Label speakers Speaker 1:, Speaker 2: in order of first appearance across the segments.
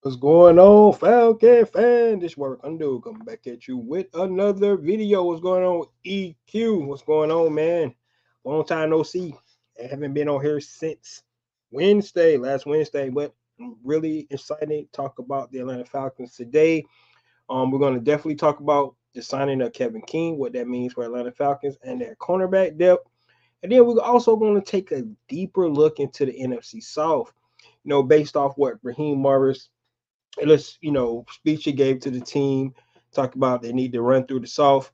Speaker 1: What's going on, Falcon fan? This work undo coming back at you with another video. What's going on, EQ? What's going on, man? Long time no see. I haven't been on here since last Wednesday, but I'm really excited to talk about the Atlanta Falcons today. We're going to definitely talk about the signing of Kevin King, what that means for Atlanta Falcons and their cornerback depth. And then we're also going to take a deeper look into the NFC South, based off what Raheem Morris speech he gave to the team, talk about they need to run through the South.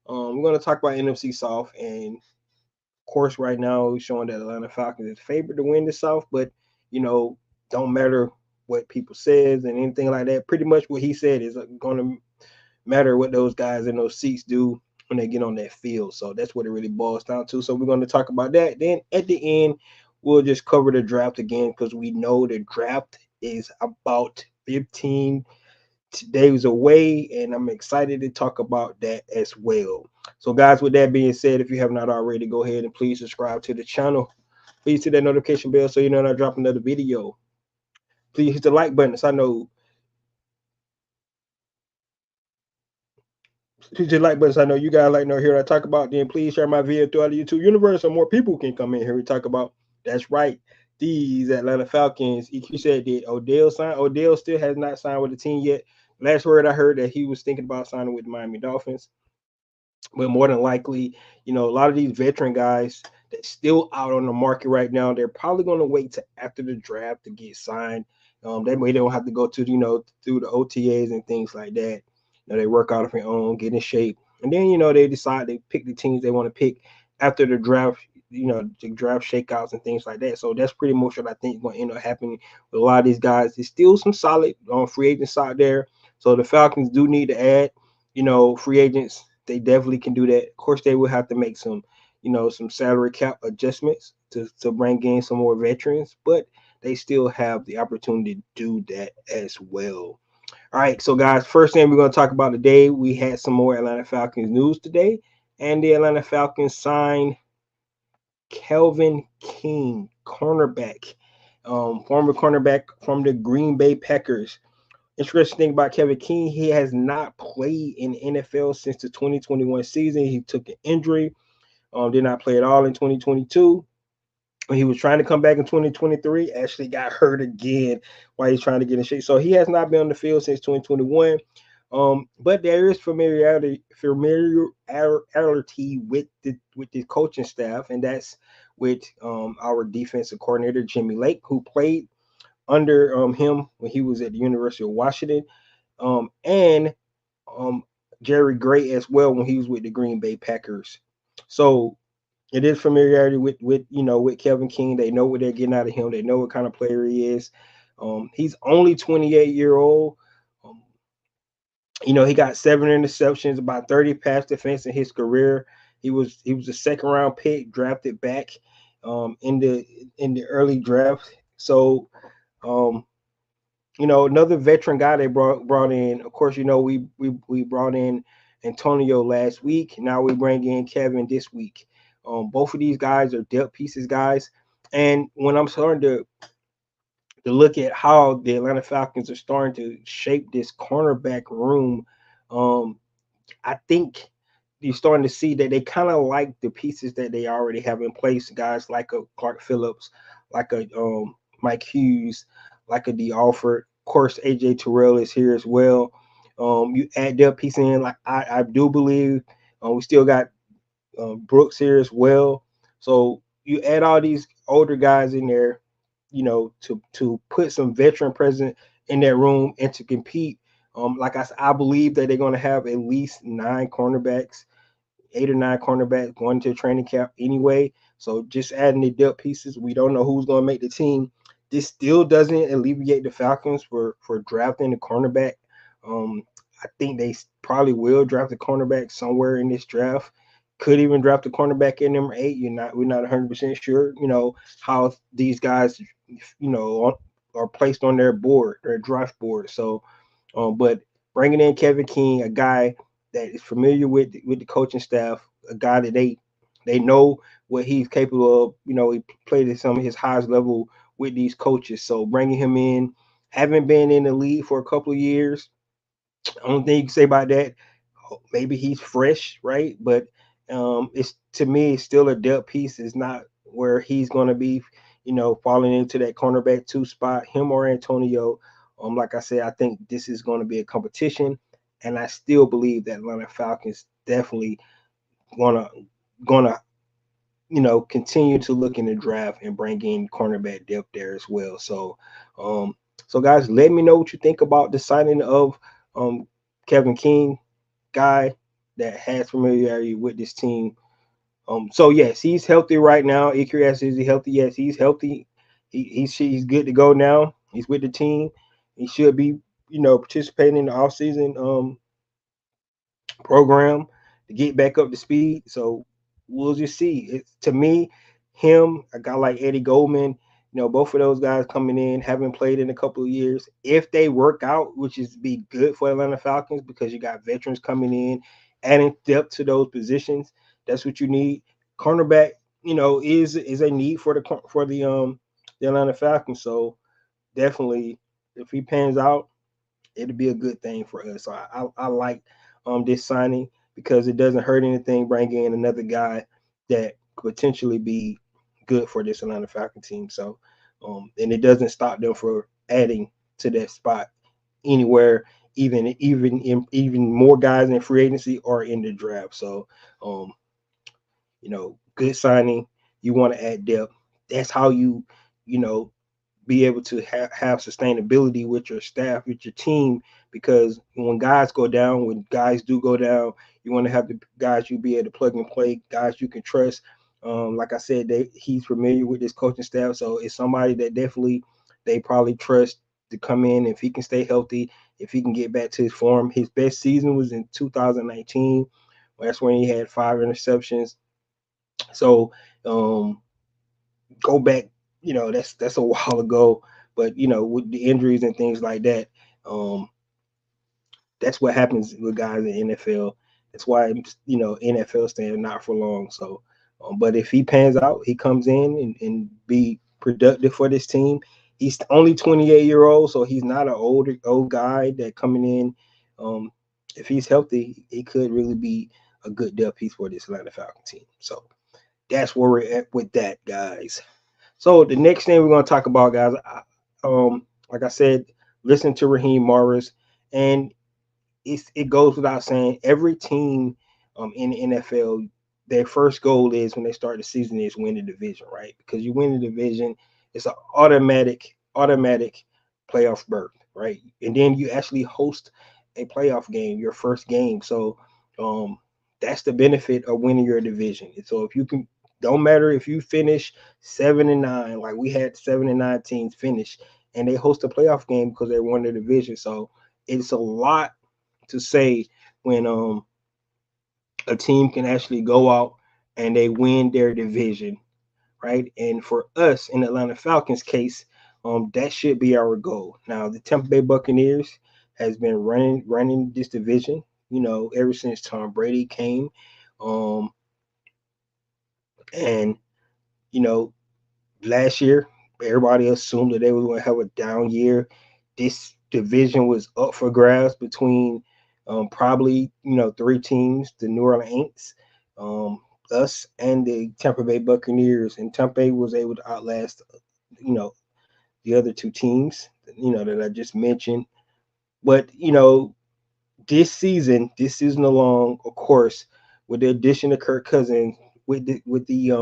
Speaker 1: We're going to talk about NFC South, and of course, right now showing that Atlanta Falcons is favored to win the South, but you know, don't matter what people says and anything like that. Pretty much what he said is going to matter what those guys in those seats do when they get on that field. So that's what it really boils down to. So we're going to talk about that. Then at the end, we'll just cover the draft again because we know the draft is about 15 days away, and I'm excited to talk about that as well. So, guys, with that being said, if you have not already, go ahead and please subscribe to the channel. Please hit that notification bell so you know when I drop another video. Please hit the like button. So I know hit the like button. So I know you guys like to hear what I talk about. Then please share my video throughout the YouTube universe so more people can come in here and talk about. That's right. These Atlanta Falcons. EQ said, did Odell sign? Odell still has not signed with the team yet. Last word I heard that he was thinking about signing with the Miami Dolphins. But more than likely, a lot of these veteran guys that's still out on the market right now, they're probably going to wait to after the draft to get signed. That way they don't have to go to, through the OTAs and things like that. They work out of their own, get in shape. And then, they decide they pick the teams they want to pick after the draft, the draft shakeouts and things like that. So that's pretty much what I think is going to end up happening with a lot of these guys. There's still some solid free agents out there. So the Falcons do need to add, free agents. They definitely can do that. Of course, they will have to make some salary cap adjustments to bring in some more veterans, but they still have the opportunity to do that as well. All right, so guys, first thing we're going to talk about today, we had some more Atlanta Falcons news today, and the Atlanta Falcons signed Kelvin King, cornerback, former cornerback from the Green Bay Packers. Interesting thing about Kevin King, he has not played in the NFL since the 2021 season. He took an injury, did not play at all in 2022. When he was trying to come back in 2023, actually got hurt again while he's trying to get in shape. So he has not been on the field since 2021. But there is familiarity with the coaching staff, and that's with our defensive coordinator Jimmy Lake, who played under him when he was at the University of Washington, and um, Jerry Gray as well when he was with the Green Bay Packers. So it is familiarity with Kevin King. They know what they're getting out of him. They know what kind of player he is. He's only 28-year-old. Um, he got 7 interceptions, about 30 pass defense in his career. He was a second round pick, drafted back in the early draft. So um, another veteran guy they brought in. Of course, we brought in Antonio last week. Now we bring in Kevin this week. Both of these guys are depth pieces, guys. And when I'm starting to look at how the Atlanta Falcons are starting to shape this cornerback room, um, I think you're starting to see that they kind of like the pieces that they already have in place. Guys like a Clark Phillips, like a Mike Hughes, like a D. Alford. Of course, AJ Terrell is here as well. You add that piece in, like I do believe we still got Brooks here as well. So you add all these older guys in there, to put some veteran presence in that room and to compete. Like I said, I believe that they're going to have at least 9 cornerbacks, 8 or 9 cornerbacks going to training camp anyway. So just adding the depth pieces, we don't know who's going to make the team. This still doesn't alleviate the Falcons for drafting the cornerback. Um, I think they probably will draft a cornerback somewhere in this draft. Could even draft a cornerback in number 8. We're not 100% sure. How these guys, are placed on their board, their draft board. So, but bringing in Kevin King, a guy that is familiar with the coaching staff, a guy that they know what he's capable of. He played at some of his highest level with these coaches. So bringing him in, haven't been in the league for a couple of years. Only thing you can say about that, maybe he's fresh, right? But it's to me, it's still a depth piece. It's not where he's going to be, falling into that cornerback two spot. Him or Antonio. Like I said, I think this is going to be a competition, and I still believe that Atlanta Falcons definitely gonna gonna continue to look in the draft and bring in cornerback depth there as well. Um, so guys, let me know what you think about the signing of um, Kevin King, guy that has familiarity with this team. So yes, he's healthy right now. Ikri asks, is he healthy? Yes, he's healthy. He's good to go now. He's with the team. He should be, participating in the offseason program to get back up to speed. So we'll just see. It's to me, him, a guy like Eddie Goldman, both of those guys coming in, haven't played in a couple of years. If they work out, which is be good for Atlanta Falcons because you got veterans coming in, adding depth to those positions. That's what you need. Cornerback, is a need for the Atlanta Falcons. So definitely, if he pans out, it'll be a good thing for us. So I like this signing because it doesn't hurt anything bringing in another guy that could potentially be good for this Atlanta Falcon team. So and it doesn't stop them from adding to that spot anywhere, even more guys in free agency or in the draft. So um, good signing. You want to add depth. That's how you know be able to have sustainability with your staff, with your team, because when guys go down, when guys do go down, you want to have the guys you be able to plug and play, guys you can trust. Like I said, he's familiar with this coaching staff, so it's somebody that definitely they probably trust to come in if he can stay healthy, if he can get back to his form. His best season was in 2019. That's when he had 5 interceptions. So go back, that's a while ago. But with the injuries and things like that, um, that's what happens with guys in the NFL. That's why NFL stand not for long. So, but if he pans out, he comes in and be productive for this team. He's only 28-year-old, so he's not an old guy that coming in. Um, if he's healthy, he could really be a good depth piece for this Atlanta Falcon team. So that's where we're at with that, guys. So the next thing we're going to talk about, guys, like I said, listen to Raheem Morris, and it goes without saying, every team in the NFL, their first goal is when they start the season is win the division, right? Because you win the division, it's an automatic playoff berth, right? And then you actually host a playoff game, your first game. So um, that's the benefit of winning your division. And so if you can, don't matter if you finish 7-9, like we had 7-9 teams finish, and they host a playoff game because they won the division. So it's a lot to say when a team can actually go out and they win their division, right? And for us in the Atlanta Falcons case, that should be our goal. Now, the Tampa Bay Buccaneers has been running this division, ever since Tom Brady came, um, and you know, last year everybody assumed that they were going to have a down year. This division was up for grabs between probably 3 teams: the New Orleans Saints, us, and the Tampa Bay Buccaneers. And Tampa Bay was able to outlast you know the other 2 teams that I just mentioned. But this season along, of course, with the addition of Kirk Cousins, with the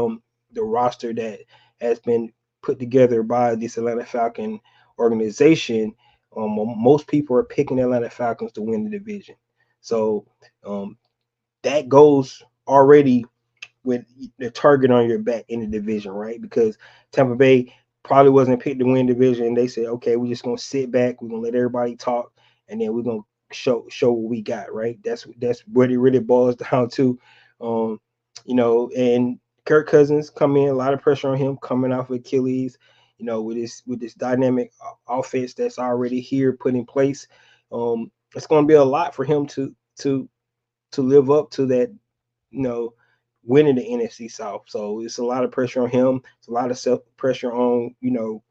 Speaker 1: roster that has been put together by this Atlanta Falcon organization, most people are picking Atlanta Falcons to win the division. So um, that goes already with the target on your back in the division, right? Because Tampa Bay probably wasn't picked to win division. And they said, okay, we're just gonna sit back, we're gonna let everybody talk, and then we're gonna show what we got, right? That's what it really boils down to. Um, and Kirk Cousins come in, a lot of pressure on him coming off of Achilles, with this dynamic offense that's already here put in place. It's gonna be a lot for him to live up to that, you know, winning the NFC South. So it's a lot of pressure on him. It's a lot of self pressure on,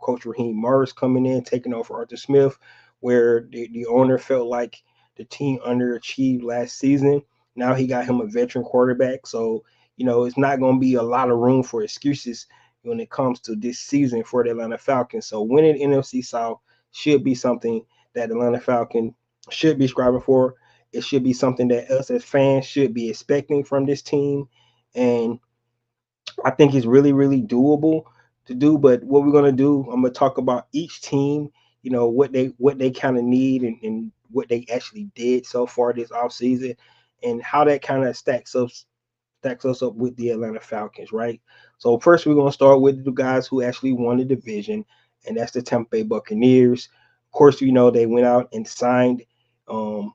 Speaker 1: Coach Raheem Morris coming in, taking over Arthur Smith, where the owner felt like the team underachieved last season. Now he got him a veteran quarterback. So, it's not going to be a lot of room for excuses when it comes to this season for the Atlanta Falcons. So winning NFC South should be something that the Atlanta Falcons should be striving for. It should be something that us as fans should be expecting from this team. And I think it's really, really doable to do. But what we're gonna do, I'm gonna talk about each team, what they kind of need and what they actually did so far this offseason and how that kind of stacks us up with the Atlanta Falcons, right? So first we're gonna start with the guys who actually won the division, and that's the Tampa Bay Buccaneers. Of course, they went out and signed um,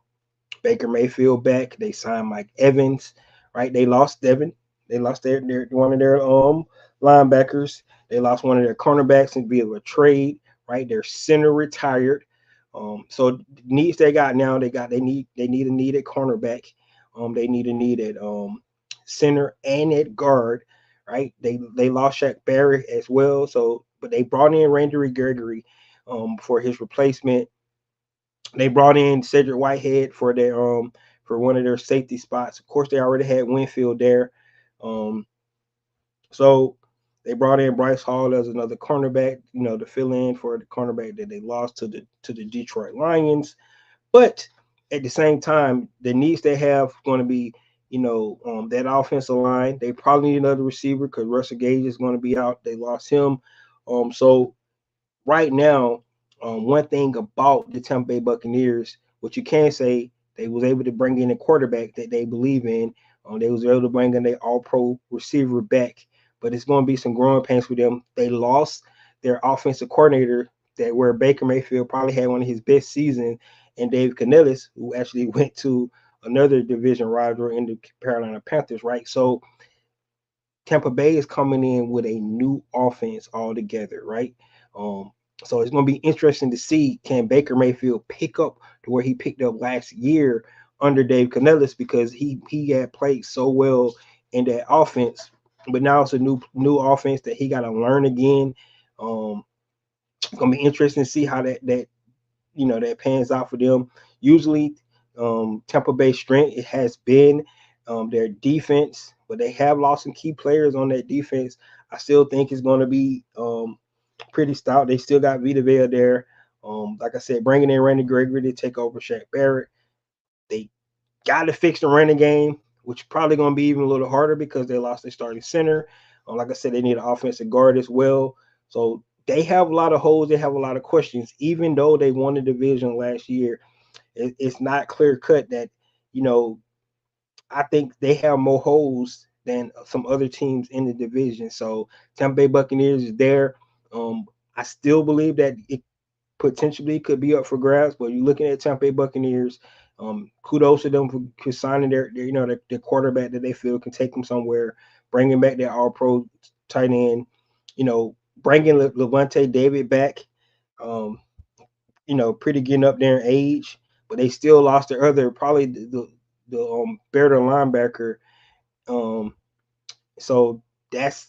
Speaker 1: Baker Mayfield back. They signed Mike Evans, right? They lost Devin. They lost their one of their linebackers. They lost one of their cornerbacks in via a trade, right? Their center retired. So needs they got now, they need a needed cornerback. They need a needed center and at guard, right? They lost Shaq Barrett as well. So but they brought in Randy Gregory for his replacement. They brought in Cedric Whitehead for one of their safety spots. Of course, they already had Winfield there. Um, so they brought in Bryce Hall as another cornerback, to fill in for the cornerback that they lost to the Detroit Lions. But at the same time, the needs they have going to be, that offensive line. They probably need another receiver because Russell Gage is going to be out. They lost him. So right now, one thing about the Tampa Bay Buccaneers, what you can say, they was able to bring in a quarterback that they believe in. They was able to bring in their all-pro receiver back, but it's going to be some growing pains for them. They lost their offensive coordinator, that where Baker Mayfield probably had one of his best seasons, and Dave Canellis, who actually went to another division rival in the Carolina Panthers, right? So Tampa Bay is coming in with a new offense altogether, right? Um, so it's going to be interesting to see, can Baker Mayfield pick up to where he picked up last year under Dave Canellis, because he had played so well in that offense, but now it's a new offense that he got to learn again. It's going to be interesting to see how that pans out for them. Usually, Tampa Bay strength, it has been their defense, but they have lost some key players on that defense. I still think it's going to be pretty stout. They still got Vita Vea there. Like I said, bringing in Randy Gregory to take over Shaq Barrett. They got to fix the running game, which is probably going to be even a little harder because they lost their starting center. Like I said, they need an offensive guard as well. So they have a lot of holes. They have a lot of questions. Even though they won the division last year, it's not clear cut that, I think they have more holes than some other teams in the division. So Tampa Bay Buccaneers is there. I still believe that it potentially could be up for grabs, but you're looking at Tampa Bay Buccaneers. Kudos to them for signing their quarterback that they feel can take them somewhere, bringing back their All-Pro tight end, bringing Levante David back. Um, pretty getting up there in age, but they still lost their other probably the better linebacker. Um, so that's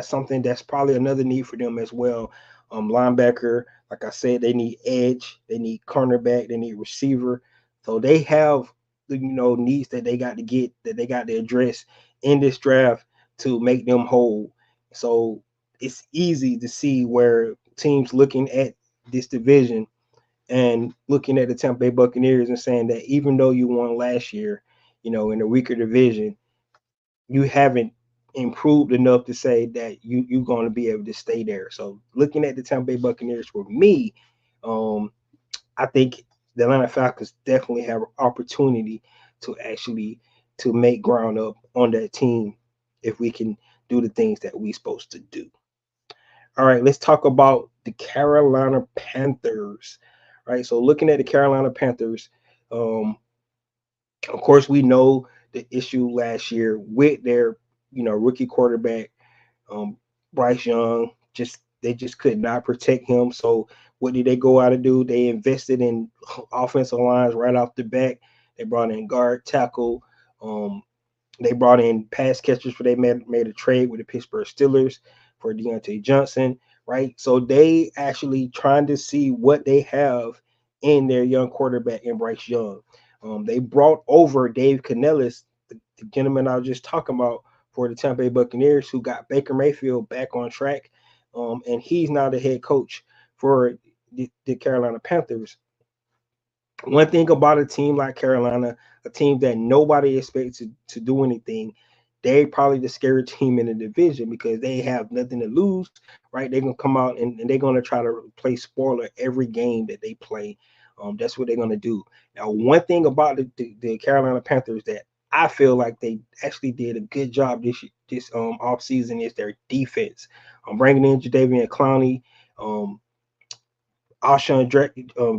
Speaker 1: something that's probably another need for them as well. Linebacker, like I said, they need edge, they need cornerback, they need receiver. So they have needs that they got to get, that they got to address in this draft to make them whole. So it's easy to see where teams looking at this division and looking at the Tampa Bay Buccaneers and saying that even though you won last year, in a weaker division, you haven't improved enough to say that you're going to be able to stay there. So looking at the Tampa Bay Buccaneers for me, I think the Atlanta Falcons definitely have an opportunity to make ground up on that team if we can do the things that we're supposed to do. All right, let's talk about the Carolina Panthers. All right, so looking at the Carolina Panthers, um, of course, we know the issue last year with their, rookie quarterback, um, Bryce Young. They just could not protect him. So what did they go out and do? They invested in offensive lines right off the bat. They brought in guard, tackle, They brought in pass catchers for they made a trade with the Pittsburgh Steelers for Deontay Johnson, right? So they actually trying to see what they have in their young quarterback in Bryce Young. They brought over Dave Canellis, the gentleman I was just talking about for the Tampa Bay Buccaneers, who got Baker Mayfield back on track, and he's now the head coach for the Carolina Panthers. One thing about a team like Carolina, a team that nobody expects to do anything, they probably the scary team in the division because they have nothing to lose, right? They're gonna come out and they're gonna try to play spoiler every game that they play. That's what they're gonna do. Now, one thing about the Carolina Panthers that I feel like they actually did a good job this off season is their defense. I'm bringing in Jadeveon Clowney.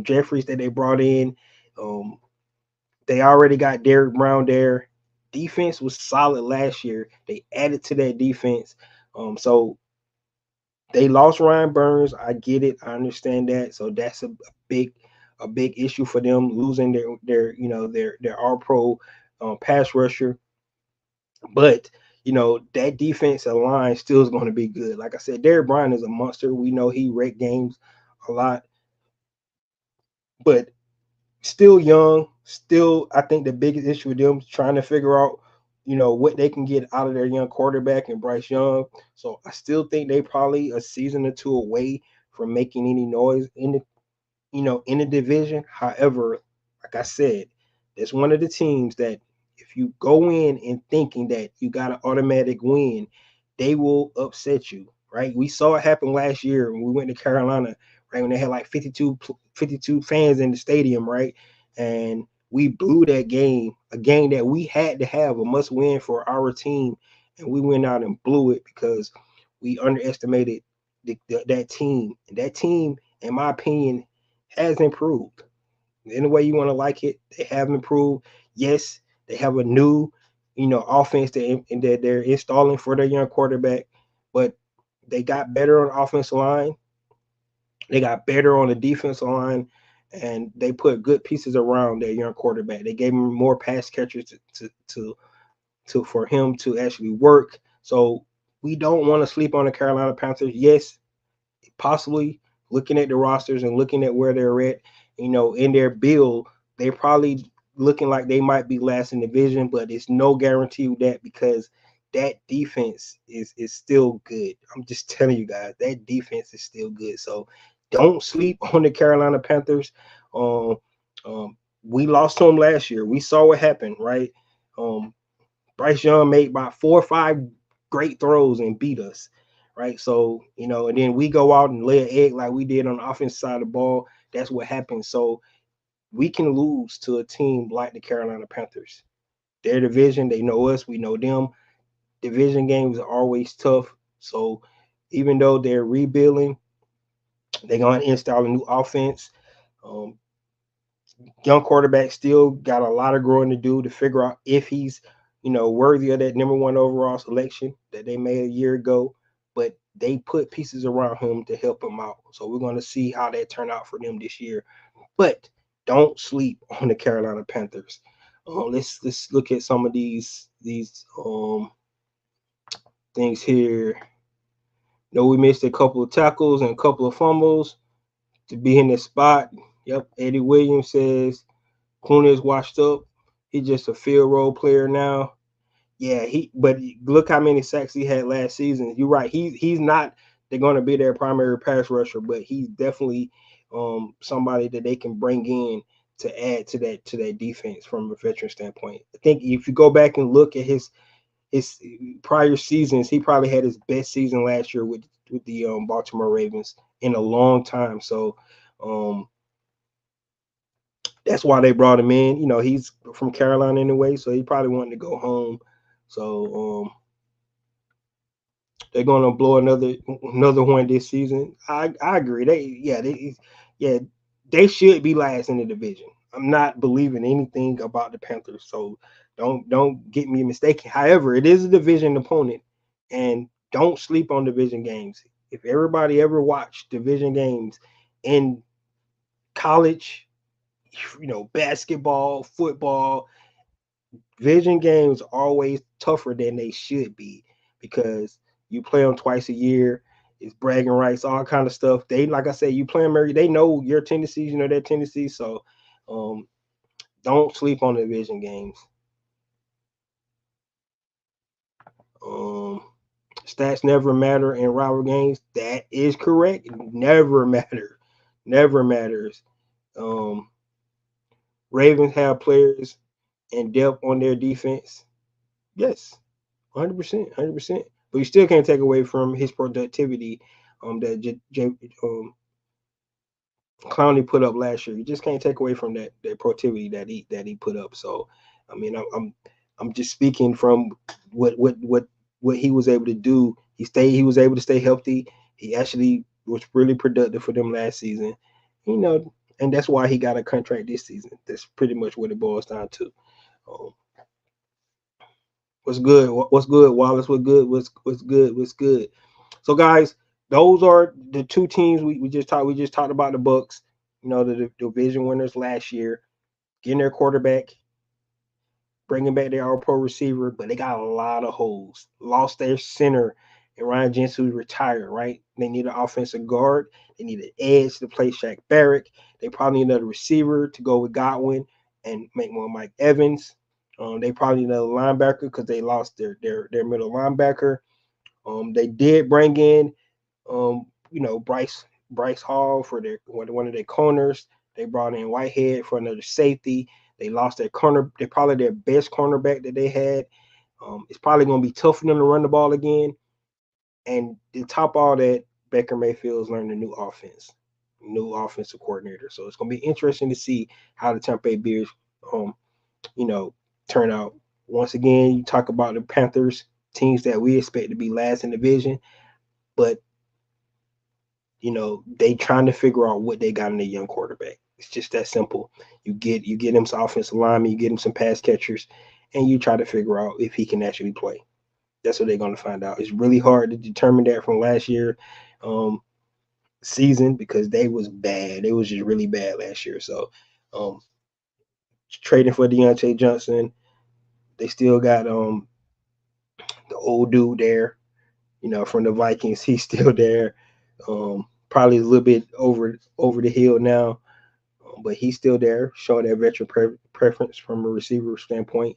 Speaker 1: Jeffries that they brought in. Um, they already got Derrick Brown there. Defense was solid last year. They added to that defense. So they lost Ryan Burns. I get it. I understand that. So that's a big issue for them losing their all pro pass rusher. But that defensive line still is going to be good. Like I said, Derrick Brown is a monster. We know he wrecked games a lot, but still young. Still, I think the biggest issue with them is trying to figure out, what they can get out of their young quarterback and Bryce Young. So I still think they probably a season or two away from making any noise in the division. However, like I said, it's one of the teams that if you go in and thinking that you got an automatic win, they will upset you, right? We saw it happen last year when we went to Carolina, right? When they had like 52 fans in the stadium, right? And we blew that game, a game that we had to have a must win for our team. And we went out and blew it because we underestimated that team. And that team, in my opinion, has improved. Any way you want to like it, they have improved. Yes, they have a new, offense that they're installing for their young quarterback, but they got better on the offensive line. They got better on the defensive line, and they put good pieces around their young quarterback. They gave him more pass catchers to for him to actually work. So we don't want to sleep on the Carolina Panthers. Yes, possibly looking at the rosters and looking at where they're at, in their build, they're probably looking like they might be last in the division, but it's no guarantee with that because that defense is still good. I'm just telling you guys, that defense is still good. So don't sleep on the Carolina Panthers. Um, we lost to them last year. We saw what happened, right? Um, Bryce Young made about 4 or 5 great throws and beat us, right? So, and then we go out and lay an egg like we did on the offensive side of the ball. That's what happens. So we can lose to a team like the Carolina Panthers. Their division, they know us, we know them. Division games are always tough. So even though they're rebuilding, they're going to install a new offense. Um, Young quarterback still got a lot of growing to do to figure out if he's, worthy of that number one overall selection that they made a year ago. But they put pieces around him to help him out. So we're going to see how that turned out for them this year. But don't sleep on the Carolina Panthers. Let's look at some of these things here. We missed a couple of tackles and a couple of fumbles to be in the spot. Yep, Eddie Williams says Clooney is washed up. He's just a field role player now. Yeah, but look how many sacks he had last season. You're right. He's not they're going to be their primary pass rusher, but he's definitely somebody that they can bring in to add to that defense from a veteran standpoint. I think if you go back and look at his prior seasons, he probably had his best season last year with the Baltimore Ravens in a long time. So that's why they brought him in. He's from Carolina anyway, so he probably wanted to go home. So they're gonna blow another one this season. I agree. They should be last in the division. I'm not believing anything about the Panthers, so don't get me mistaken. However, it is a division opponent, and don't sleep on division games. If everybody ever watched division games in college, basketball, football, Vision games are always tougher than they should be because you play them twice a year. It's bragging rights, all kind of stuff. They, like I said, you play them every. They know your tendencies, you know their tendencies. So, um, don't sleep on the vision games. Um, Stats never matter in rival games. That is correct. Never matter. Never matters. Um, Ravens have players and depth on their defense. Yes, 100%, 100%. But you still can't take away from his productivity that Clowney put up last year. You just can't take away from that productivity that he put up. So, I mean, I'm just speaking from what he was able to do. He was able to stay healthy. He actually was really productive for them last season. You know, and that's why he got a contract this season. That's pretty much what it boils down to. Um, what's good? What's good, Wallace? What's good? What's good? What's good? So, guys, those are the two teams we just talked. We just talked about the Bucks. You know, the division winners last year, getting their quarterback, bringing back their All-Pro receiver, but they got a lot of holes. Lost their center, and Ryan Jensen retired. Right? They need an offensive guard. They need an edge to play Shaq Barrett. They probably need another receiver to go with Godwin and make more Mike Evans. They probably need another linebacker because they lost their middle linebacker. They did bring in Bryce Hall for their one of their corners. They brought in Whitehead for another safety. They lost their corner. They're probably their best cornerback that they had. It's probably going to be tough for them to run the ball again. And to top all that, Baker Mayfield's learned a new offensive coordinator. So it's going to be interesting to see how the Tampa Bay Bears, um, you know, turn out. Once again, you talk about the Panthers, teams that we expect to be last in the division, but they trying to figure out what they got in a young quarterback. It's just that simple. You get him some offensive linemen, you get him some pass catchers, and you try to figure out if he can actually play. That's what they're going to find out. It's really hard to determine that from last year season because they was bad. They was just really bad last year. So um, trading for Deontay Johnson, they still got the old dude there. From the Vikings, he's still there. Probably a little bit over the hill now, but he's still there, showing that veteran preference from a receiver standpoint.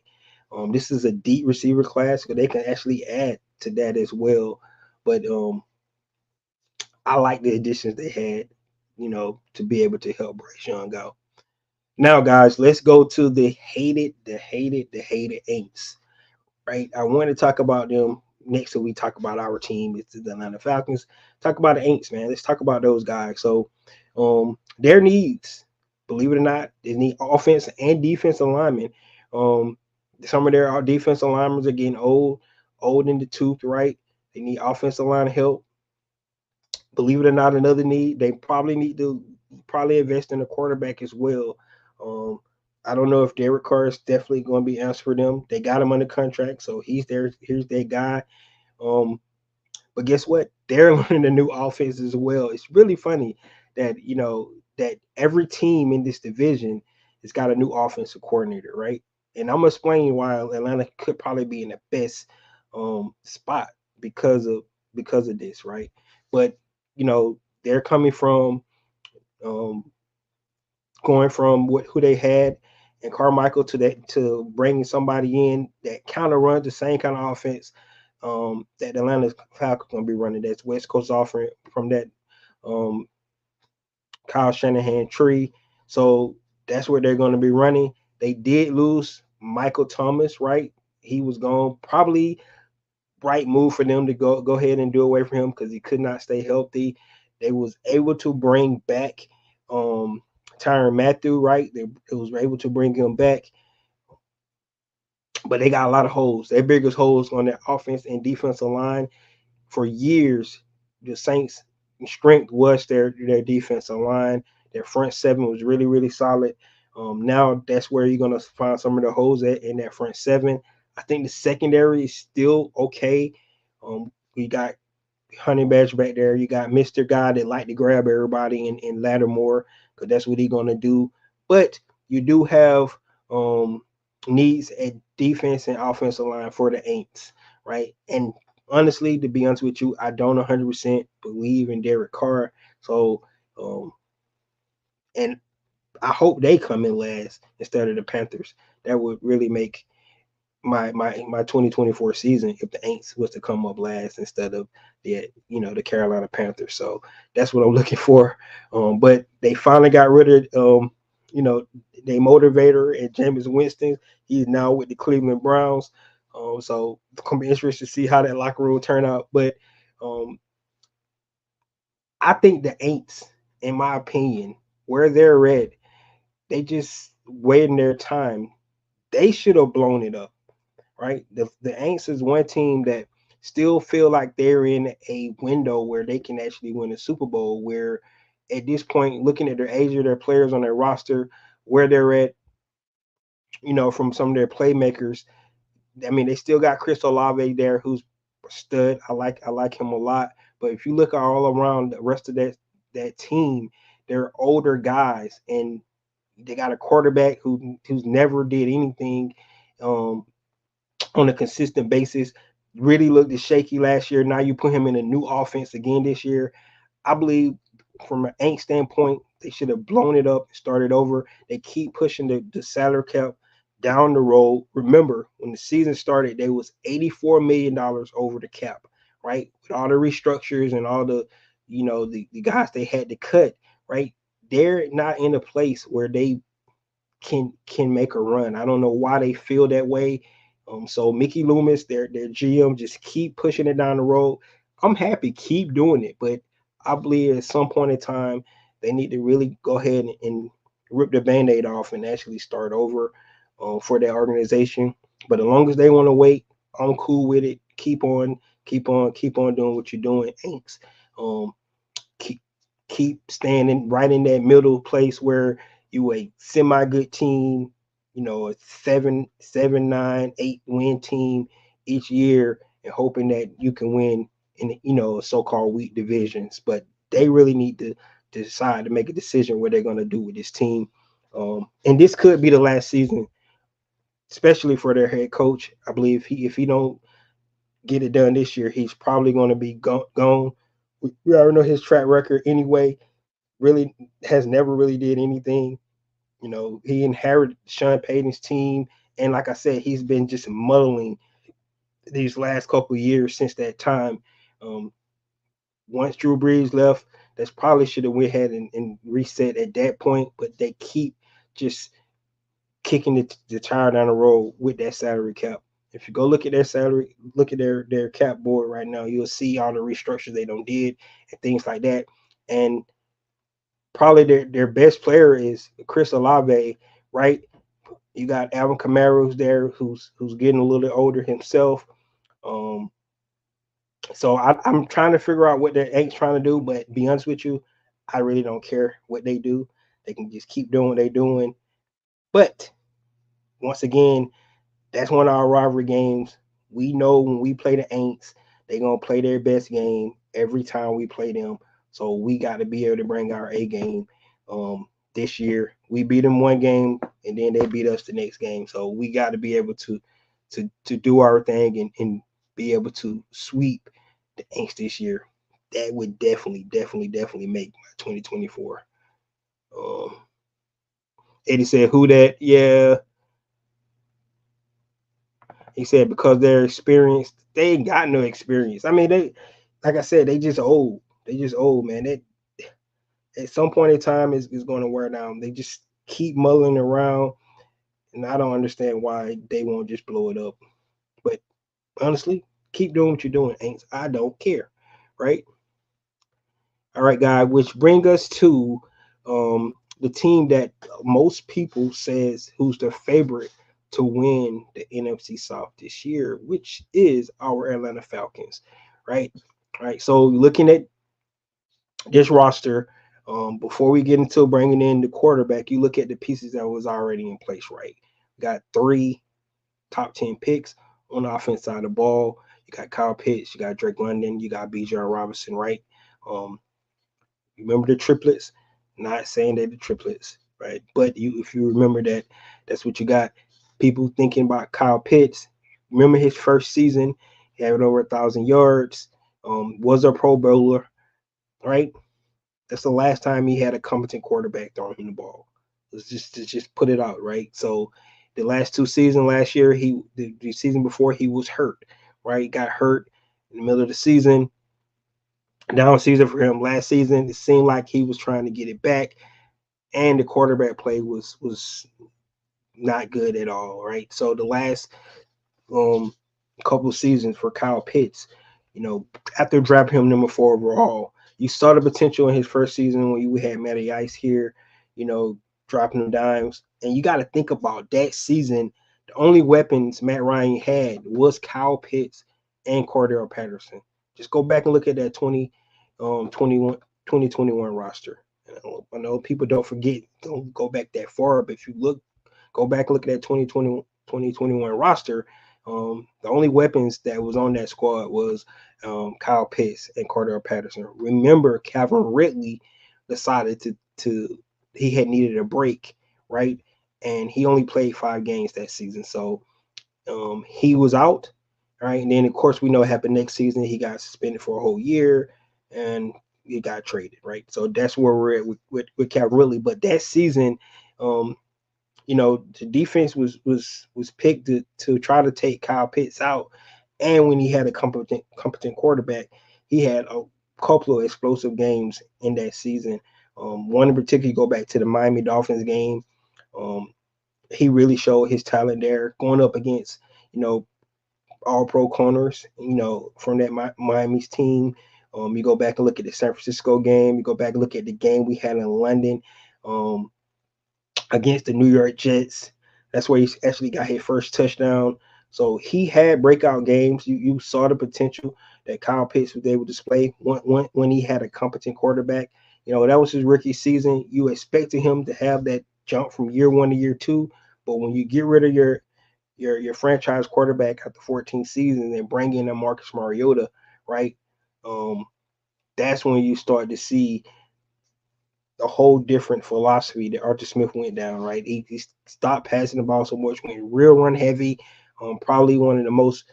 Speaker 1: This is a deep receiver class, so they can actually add to that as well. But I like the additions they had, to be able to help Bryce Young out. Now, guys, let's go to the hated Aints. Right? I want to talk about them next till we talk about our team. It's the Atlanta Falcons. Talk about the Aints, man. Let's talk about those guys. So, their needs, believe it or not, they need offense and defense alignment. Some of their defensive linemen are getting old in the tooth, right? They need offensive line help. Believe it or not, another need, they probably need to invest in a quarterback as well. Um, I don't know if Derek Carr is definitely going to be answered for them. They got him under contract, so he's there. Here's their guy. Um, but guess what? They're learning a new offense as well. It's really funny that that every team in this division has got a new offensive coordinator, right? And I'm gonna explain why Atlanta could probably be in the best spot because of this, right? But they're coming from um, going from who they had and Carmichael to bringing somebody in that kind of runs the same kind of offense that Atlanta Falcons gonna be running. That's West Coast offering from that um, Kyle Shanahan tree. So that's what they're gonna be running. They did lose Michael Thomas, right? He was gone. Probably right move for them to go ahead and do away from him because he could not stay healthy. They was able to bring back Tyrann Mathieu, right? They was able to bring him back, but they got a lot of holes. Their biggest holes on their offense and defensive line for years. The Saints' strength was their defensive line. Their front seven was really really solid. Now that's where you're gonna find some of the holes at in that front seven. I think the secondary is still okay. We got Honey Badger back there. You got Mr. Guy that like to grab everybody in Lattimore because that's what he's gonna do. But you do have needs at defense and offensive line for the Aints, right? And honestly, to be honest with you, I don't 100% believe in Derek Carr. So, um, and I hope they come in last instead of the Panthers. That would really make my 2024 season if the Aints was to come up last instead of the Carolina Panthers. So that's what I'm looking for. But they finally got rid of you know their motivator and Jameis Winston. He's now with the Cleveland Browns. So it's gonna be interesting to see how that locker room turn out. But um, I think the Aints, in my opinion, where they're at, they just waiting their time. They should have blown it up, right? The Aints is one team that still feel like they're in a window where they can actually win a Super Bowl. Where at this point, looking at their age of their players on their roster, where they're at, from some of their playmakers. I mean, they still got Chris Olave there, who's a stud. I like him a lot. But if you look all around the rest of that team, they're older guys, and they got a quarterback who's never did anything. Um, on a consistent basis. Really looked shaky last year. Now you put him in a new offense again this year. I believe from an Ain't standpoint, they should have blown it up and started over. They keep pushing the salary cap down the road. Remember, when the season started, they was $84 million over the cap, right? With all the restructures and all the guys they had to cut, right? They're not in a place where they can make a run. I don't know why they feel that way. So Mickey Loomis, their GM, just keep pushing it down the road. I'm happy, keep doing it, but I believe at some point in time they need to really go ahead and rip the band-aid off and actually start over for that organization. But as long as they want to wait, I'm cool with it. Keep on doing what you're doing, Inks. Um, keep keep standing right in that middle place where you a semi good team, a 7, 7, 9, 8 win team each year, and hoping that you can win in so-called weak divisions. But they really need to decide to make a decision what they're going to do with this team. And this could be the last season, especially for their head coach. I believe if he don't get it done this year, he's probably going to be gone. We already know his track record anyway. Really has never really did anything. He inherited Sean Payton's team, and like I said, he's been just muddling these last couple of years since that time. Um, Once Drew Brees left, that's probably should have went ahead and reset at that point, but they keep just kicking the tire down the road with that salary cap. If you go look at their salary, look at their cap board right now, you'll see all the restructures they don't did and things like that. And probably their best player is Chris Olave, right? You got Alvin Kamara who's there, who's getting a little bit older himself. Um, so I'm trying to figure out what they're trying to do, but be honest with you, I really don't care what they do. They can just keep doing what they're doing. But once again, that's one of our rivalry games. We know when we play the Aints, they're gonna play their best game every time we play them. So we got to be able to bring our A game. This year, we beat them one game, and then they beat us the next game. So we got to be able to do our thing and be able to sweep the Aints this year. That would definitely make my 2024. Um, Eddie said, "Who that? Yeah." He said because they're experienced, they ain't got no experience. I mean, like I said, they just old. They just old, man. They at some point in time is going to wear down. They just keep mulling around, and I don't understand why they won't just blow it up. But honestly, keep doing what you're doing, Aints. I don't care, right? All right, guy. Which bring us to the team that most people says who's the favorite to win the NFC South this year, which is our Atlanta Falcons, right? All right. So looking at this roster, before we get into bringing in the quarterback, you look at the pieces that was already in place, right? We got 3 top 10 picks on the offense side of the ball. You got Kyle Pitts, you got Drake London, you got Bijan Robinson, right? Um, Remember the triplets? Not saying that the triplets, right? But if you remember that, that's what you got. People thinking about Kyle Pitts. Remember his first season, he had over 1,000 yards. Was a Pro Bowler, right? That's the last time he had a competent quarterback throwing him the ball. Let's just put it out, right? So the last two seasons, last year, the season before he was hurt, right? Got hurt in the middle of the season. Down season for him last season. It seemed like he was trying to get it back, and the quarterback play was not good at all, right? So the last um couple of seasons for Kyle Pitts, after drafting him number 4 overall, you saw the potential in his first season when you had Matty Ice here, you know, dropping them dimes. And you got to think about that season. The only weapons Matt Ryan had was Kyle Pitts and Cordell Patterson. Just go back and look at that 2021 roster. I know people don't go back that far, but if you go back and look at that 2021 roster. The only weapons that was on that squad was Kyle Pitts and Cordell Patterson. Remember, Calvin Ridley decided to he had needed a break, right? And he only played 5 games that season, so he was out, right? And then of course we know what happened next season. He got suspended for a whole year, and he got traded, right? So that's where we're at with Calvin Ridley. But that season, the defense was picked to try to take Kyle Pitts out, and when he had a competent quarterback, he had a couple of explosive games in that season. One in particular, you go back to the Miami Dolphins game. He really showed his talent there, going up against all pro corners, from that Miami's team. You go back and look at the San Francisco game. You go back and look at the game we had in London. Against the New York Jets. That's where he actually got his first touchdown. So he had breakout games. You saw the potential that Kyle Pitts was able to display when he had a competent quarterback. That was his rookie season. You expected him to have that jump from year 1 to year 2, but when you get rid of your franchise quarterback after 14 seasons and bring in a Marcus Mariota, right? That's when you start to see a whole different philosophy that Arthur Smith went down, right? He stopped passing the ball so much, went real run heavy. Probably one of the most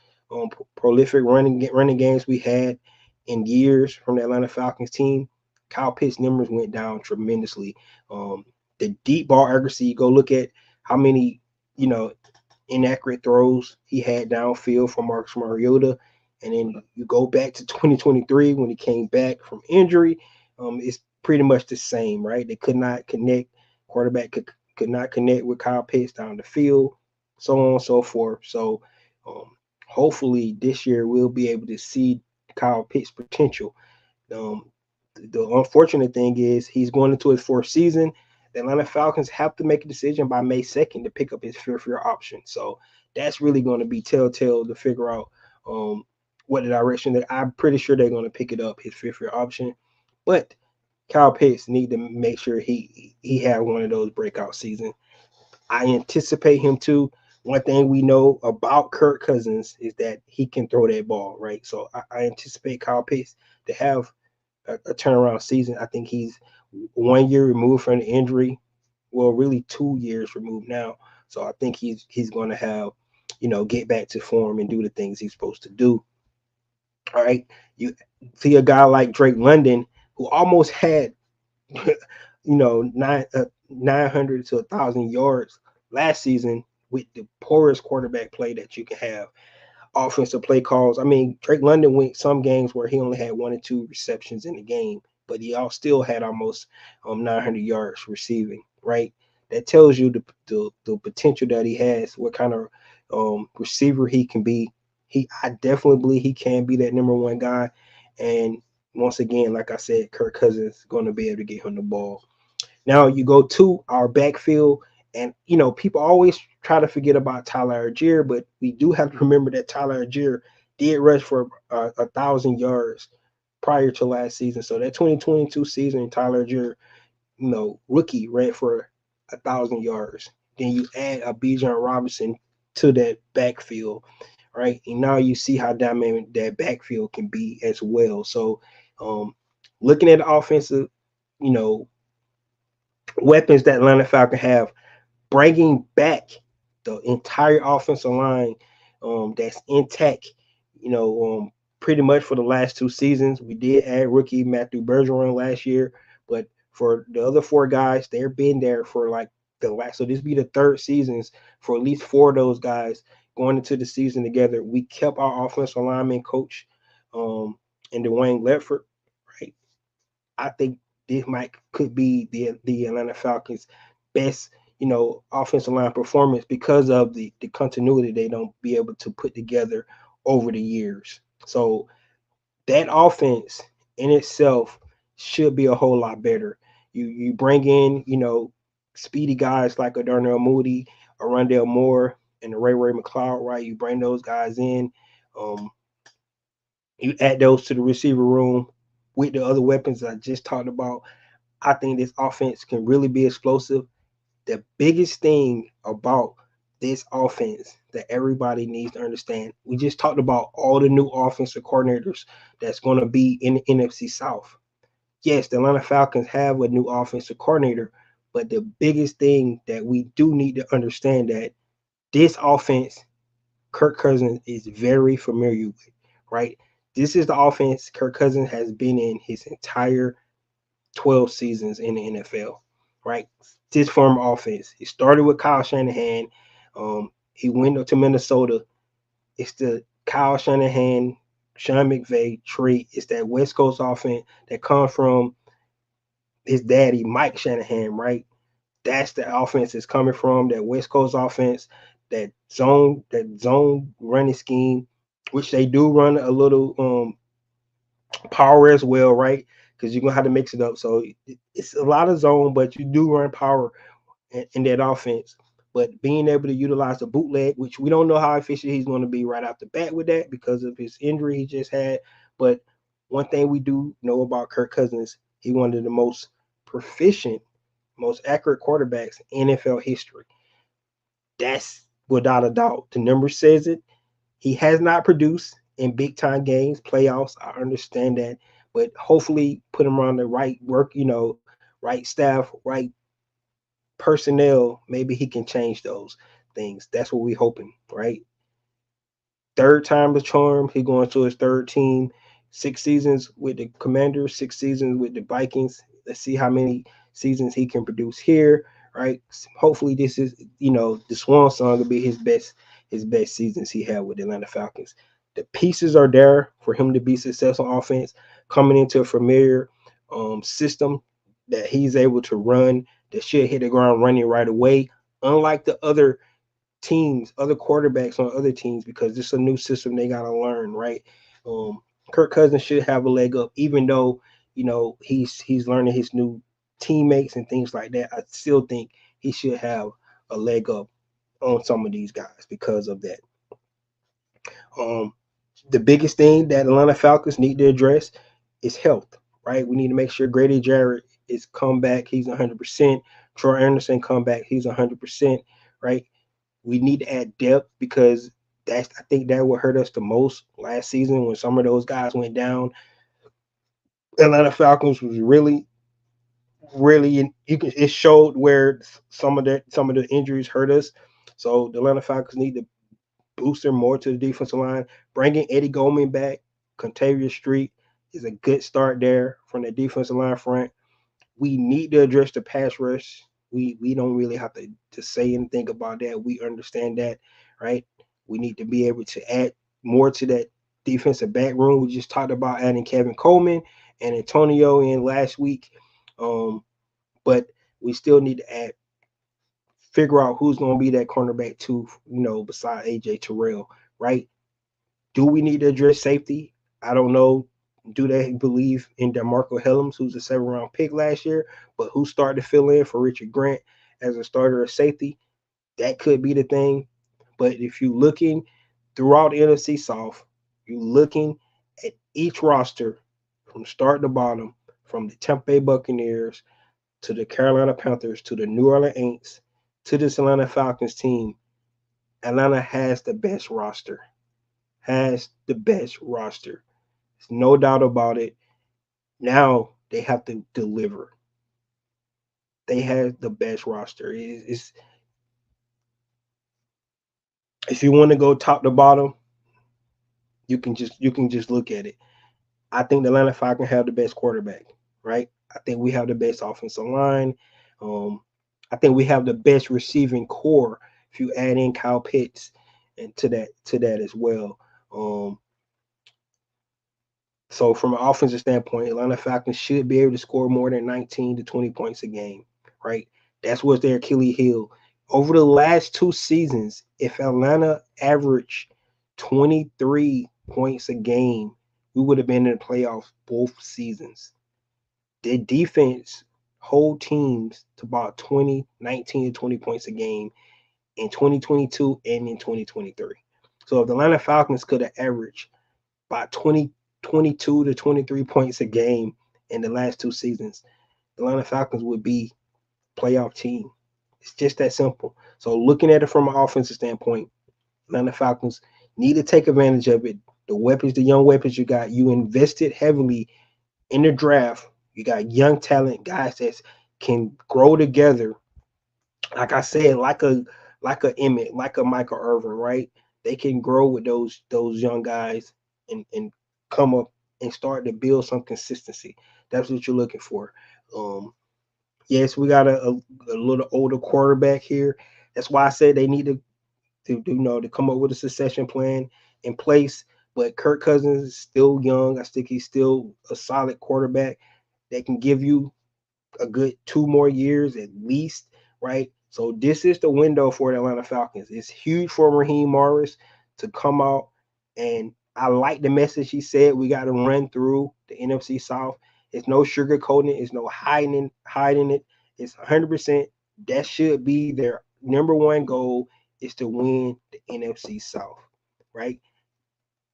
Speaker 1: prolific running games we had in years from the Atlanta Falcons team. Kyle Pitts' numbers went down tremendously. The deep ball accuracy, you go look at how many, inaccurate throws he had downfield from Marcus Mariota. And then you go back to 2023 when he came back from injury. It's pretty much the same, right? They could not connect. Quarterback could not connect with Kyle Pitts down the field, so on and so forth. So hopefully this year we'll be able to see Kyle Pitts' potential. The unfortunate thing is he's going into his 4th season. The Atlanta Falcons have to make a decision by May 2nd to pick up his 5th-year option. So that's really going to be telltale to figure out what the direction that I'm pretty sure they're going to pick it up, his 5th-year option. But Kyle Pitts need to make sure he had one of those breakout seasons. I anticipate him to. One thing we know about Kirk Cousins is that he can throw that ball, right? So I anticipate Kyle Pitts to have a turnaround season. I think he's 1 year removed from the injury. Well, really 2 years removed now. So I think he's going to have, get back to form and do the things he's supposed to do. All right. You see a guy like Drake London, who almost had, 900 to 1,000 yards last season with the poorest quarterback play that you can have. Offensive play calls. I mean, Drake London went some games where he only had 1 or 2 receptions in the game, but he still had almost 900 yards receiving, right? That tells you the potential that he has, what kind of receiver he can be. I definitely believe he can be that number 1 guy. And once again, like I said, Kirk Cousins is going to be able to get him the ball. Now you go to our backfield, and people always try to forget about Tyler Algier, but we do have to remember that Tyler Algier did rush for 1,000 yards prior to last season. So that 2022 season, Tyler Algier, rookie, ran for 1,000 yards. Then you add a Bijan Robinson to that backfield, right? And now you see how dynamic that backfield can be as well. So looking at the offensive, weapons that Atlanta Falcons have, bringing back the entire offensive line that's intact. You know, pretty much for the last 2 seasons. We did add rookie Matthew Bergeron last year, but for the other four guys, they've been there for like the last. So this be the third seasons for at least four of those guys going into the season together. We kept our offensive lineman coach, um, and Dwayne Ledford, right? I think this might could be the Atlanta Falcons' best, offensive line performance because of the continuity they don't be able to put together over the years. So that offense in itself should be a whole lot better. You bring in, speedy guys like a Darnell Mooney, a Rondell Moore, and a Ray McLeod, right? You bring those guys in. Um, you add those to the receiver room with the other weapons I just talked about. I think this offense can really be explosive. The biggest thing about this offense that everybody needs to understand, we just talked about all the new offensive coordinators that's going to be in the NFC South. Yes, the Atlanta Falcons have a new offensive coordinator, but the biggest thing that we do need to understand that this offense, Kirk Cousins is very familiar with, right? This is the offense Kirk Cousins has been in his entire 12 seasons in the NFL, right? This former offense. It started with Kyle Shanahan. He went up to Minnesota. It's the Kyle Shanahan, Sean McVay tree. It's that West Coast offense that comes from his daddy, Mike Shanahan, right? That's the offense that's coming from, that West Coast offense, that zone running scheme, which they do run a little power as well, right? Because you're gonna have to mix it up. So it's a lot of zone, but you do run power in that offense. But being able to utilize the bootleg, which we don't know how efficient he's going to be right off the bat with that because of his injury he just had. But one thing we do know about Kirk Cousins, he one of the most proficient, most accurate quarterbacks in NFL history. That's without a doubt. The number says it. He has not produced in big time games, playoffs. I understand that, but hopefully put him on the right work, right staff, right personnel. Maybe he can change those things. That's what we're hoping, right? Third time the charm. He going to his third team. 6 seasons with the Commanders, 6 seasons with the Vikings. Let's see how many seasons he can produce here, right? Hopefully, this is the Swan Song will be his best seasons he had with the Atlanta Falcons. The pieces are there for him to be successful on offense, coming into a familiar system that he's able to run that should hit the ground running right away. Unlike the other teams, other quarterbacks on other teams, because this is a new system they got to learn, right? Um, Kirk Cousins should have a leg up, even though he's learning his new teammates and things like that. I still think he should have a leg up on some of these guys because of that. Um, the biggest thing that Atlanta Falcons need to address is health, right? We need to make sure Grady Jarrett is come back. He's 100%. Troy Anderson come back. He's 100%, right? We need to add depth because I think that would hurt us the most last season when some of those guys went down. Atlanta Falcons was really, really it showed where some of the injuries hurt us. So the Atlanta Falcons need to boost them more to the defensive line. Bringing Eddie Goldman back, Contavious Street is a good start there from the defensive line front. We need to address the pass rush. We don't really have to say anything about that. We understand that, right? We need to be able to add more to that defensive back room. We just talked about adding Kevin Coleman and Antonio in last week. But we still need to figure out who's going to be that cornerback too, beside AJ Terrell, right? Do we need to address safety? I don't know. Do they believe in DeMarco Hellams, who's a 7th-round pick last year, but who started to fill in for Richard Grant as a starter of safety? That could be the thing. But if you're looking throughout the NFC South, you're looking at each roster from start to bottom, from the Tampa Bay Buccaneers to the Carolina Panthers to the New Orleans Saints to this Atlanta Falcons team. Atlanta has the best roster. Has the best roster. There's no doubt about it. Now they have to deliver. They have the best roster. If you want to go top to bottom, you can just look at it. I think the Atlanta Falcons have the best quarterback, right? I think we have the best offensive line. Um, I think we have the best receiving core. If you add in Kyle Pitts and to that as well. Um, so from an offensive standpoint, Atlanta Falcons should be able to score more than 19 to 20 points a game, right? That's what's their Achilles heel. Over the last 2 seasons, if Atlanta averaged 23 points a game, we would have been in the playoffs both seasons. Their defense hold teams to about 20, 19 to 20 points a game in 2022 and in 2023. So if the Atlanta Falcons could have averaged about 20, 22 to 23 points a game in the last 2 seasons, the Atlanta Falcons would be playoff team. It's just that simple. So looking at it from an offensive standpoint, Atlanta Falcons need to take advantage of it. The weapons, the young weapons you got, you invested heavily in the draft. You got young talent, guys that can grow together. Like I said, like a Emmett, like a Michael Irvin, right? They can grow with those young guys and come up and start to build some consistency. That's what you're looking for. Um, yes, we got a little older quarterback here. That's why I said they need to come up with a succession plan in place. But Kirk Cousins is still young. I think he's still a solid quarterback that can give you a good 2 more years at least, right? So this is the window for the Atlanta Falcons. It's huge for Raheem Morris to come out, and I like the message he said. We got to run through the NFC South. It's no sugarcoating it. It's no hiding it. It's 100%. That should be their number one goal is to win the NFC South, right?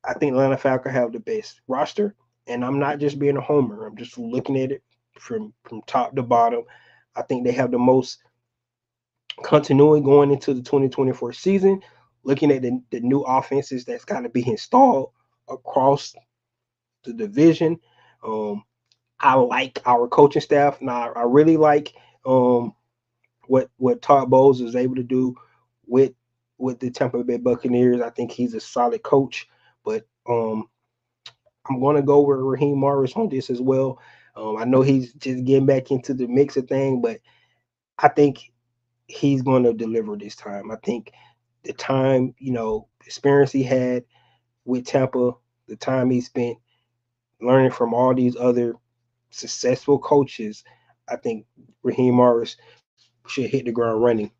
Speaker 1: I think Atlanta Falcons have the best roster, and I'm not just being a homer. I'm just looking at it from top to bottom. I think they have the most continuity going into the 2024 season. Looking at the new offenses that's got to be installed across the division. Um, I like our coaching staff. Now, I really like what Todd Bowles is able to do with with the Tampa Bay Buccaneers. I think he's a solid coach, but I'm going to go with Raheem Morris on this as well. I know he's just getting back into the mix of thing, but I think he's going to deliver this time. I think the time, experience he had with Tampa, the time he spent learning from all these other successful coaches, I think Raheem Morris should hit the ground running.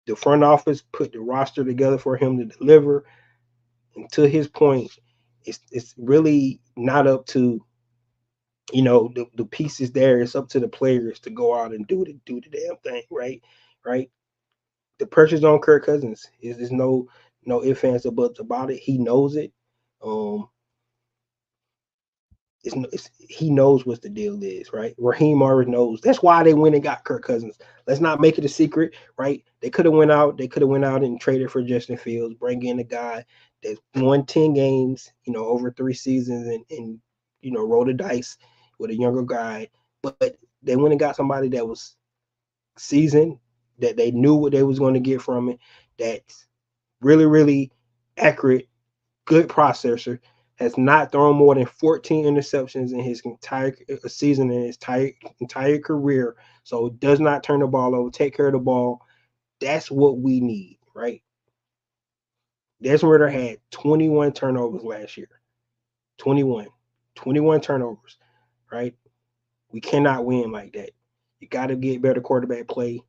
Speaker 1: The front office put the roster together for him to deliver. And to his point, it's really not up to the pieces there. It's up to the players to go out and do the damn thing, right? Right. The pressure's on Kirk Cousins. There's no ifs, ands, or buts about it. He knows it. Um, he knows what the deal is, right? Raheem already knows. That's why they went and got Kirk Cousins. Let's not make it a secret, right? They could have went out. They could have went out and traded for Justin Fields, bring in a guy that won 10 games, over 3 seasons, and roll the dice with a younger guy. But they went and got somebody that was seasoned, that they knew what they was going to get from it. That's really, really accurate, good processor, has not thrown more than 14 interceptions in his entire season, in his entire career. So does not turn the ball over, take care of the ball. That's what we need, right? Desmond Ritter had 21 turnovers last year. 21. 21 turnovers, right? We cannot win like that. You got to get better quarterback play.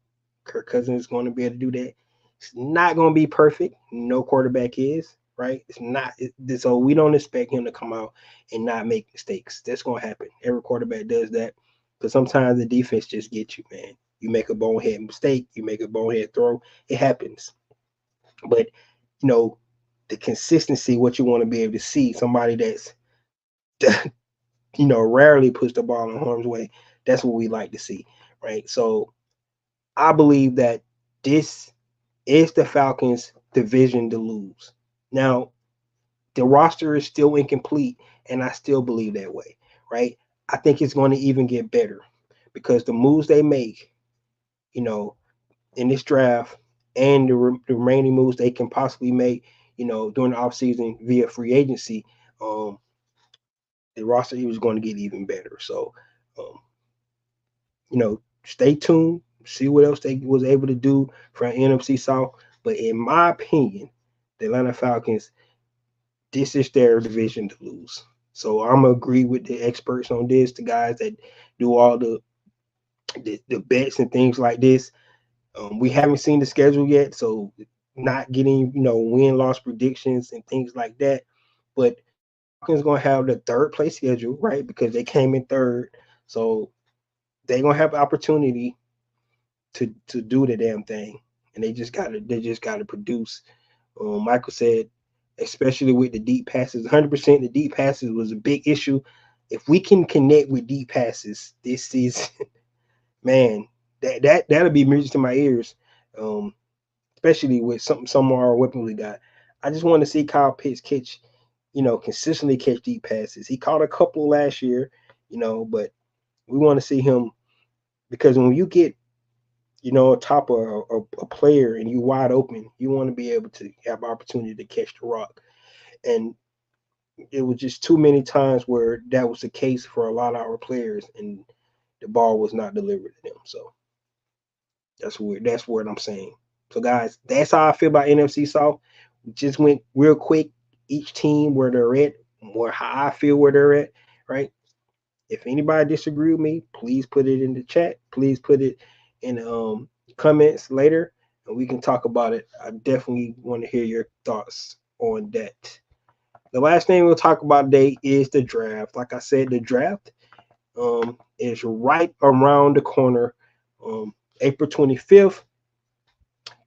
Speaker 1: Kirk Cousins is going to be able to do that. It's not going to be perfect. No quarterback is, right? It's not. So we don't expect him to come out and not make mistakes. That's going to happen. Every quarterback does that. But sometimes the defense just gets you, man. You make a bonehead mistake. You make a bonehead throw. It happens. But, you know, the consistency, what you want to be able to see, somebody that's, rarely puts the ball in harm's way. That's what we like to see, right? So I believe that this is the Falcons' division to lose. Now, the roster is still incomplete, and I still believe that way, right? I think it's going to even get better because the moves they make, in this draft and the remaining moves they can possibly make, during the offseason via free agency, um, the roster he was going to get even better. So, um, stay tuned, see what else they was able to do for NFC South. But in my opinion, the Atlanta Falcons, this is their division to lose. So I'm gonna agree with the experts on this, the guys that do all the bets and things like this. We haven't seen the schedule yet, so not getting win loss predictions and things like that. But Falcons gonna have the third place schedule, right? Because they came in third, so they're gonna have opportunity to do the damn thing, and they just gotta produce. Michael said, especially with the deep passes, 100% the deep passes was a big issue. If we can connect with deep passes this season, man, that'll be music to my ears. Um, Especially with some of our weapons we got. I just want to see Kyle Pitts catch, consistently catch deep passes. He caught a couple last year, but we want to see him because when you get, top of a player and you wide open, you want to be able to have opportunity to catch the rock. And it was just too many times where that was the case for a lot of our players, and the ball was not delivered to them. So that's weird. That's what I'm saying. So guys, that's how I feel about NFC South. We just went real quick, each team where they're at, or how I feel where they're at, right? If anybody disagree with me, please put it in the chat. Please put it in comments later, and we can talk about it. I definitely want to hear your thoughts on that. The last thing we'll talk about today is the draft. Like I said, the draft is right around the corner. April 25th,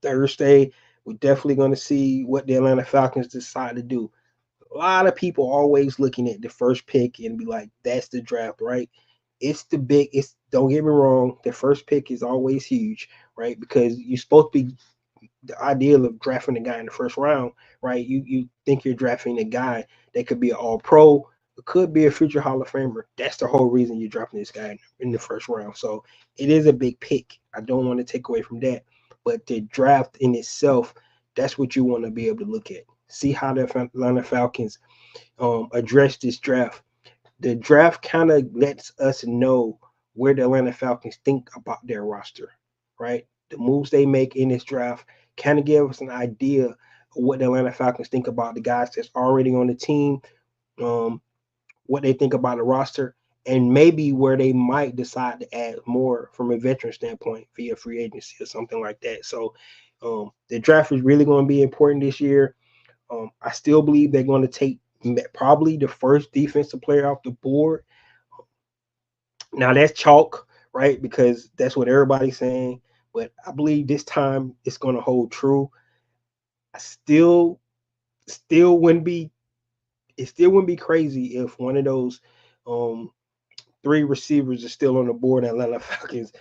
Speaker 1: Thursday. We're definitely going to see what the Atlanta Falcons decide to do. A lot of people always looking at the first pick and be like, that's the draft, right? It's don't get me wrong, the first pick is always huge, right? Because you're supposed to be the ideal of drafting a guy in the first round, right? You think you're drafting a guy that could be an all pro, it could be a future Hall of Famer. That's the whole reason you're drafting this guy in the first round. So it is a big pick. I don't want to take away from that. But the draft in itself, that's what you want to be able to look at. See how the Atlanta Falcons address this draft. The draft kind of lets us know where the Atlanta Falcons think about their roster, right? The moves they make in this draft kind of give us an idea of what the Atlanta Falcons think about the guys that's already on the team, um, what they think about the roster, and maybe where they might decide to add more from a veteran standpoint via free agency or something like that. So the draft is really going to be important this year. I still believe they're going to take probably the first defensive player off the board. Now that's chalk, right? Because that's what everybody's saying. But I believe this time it's going to hold true. I still wouldn't be it still wouldn't be crazy if one of those um three receivers is still on the board and Atlanta Falcons,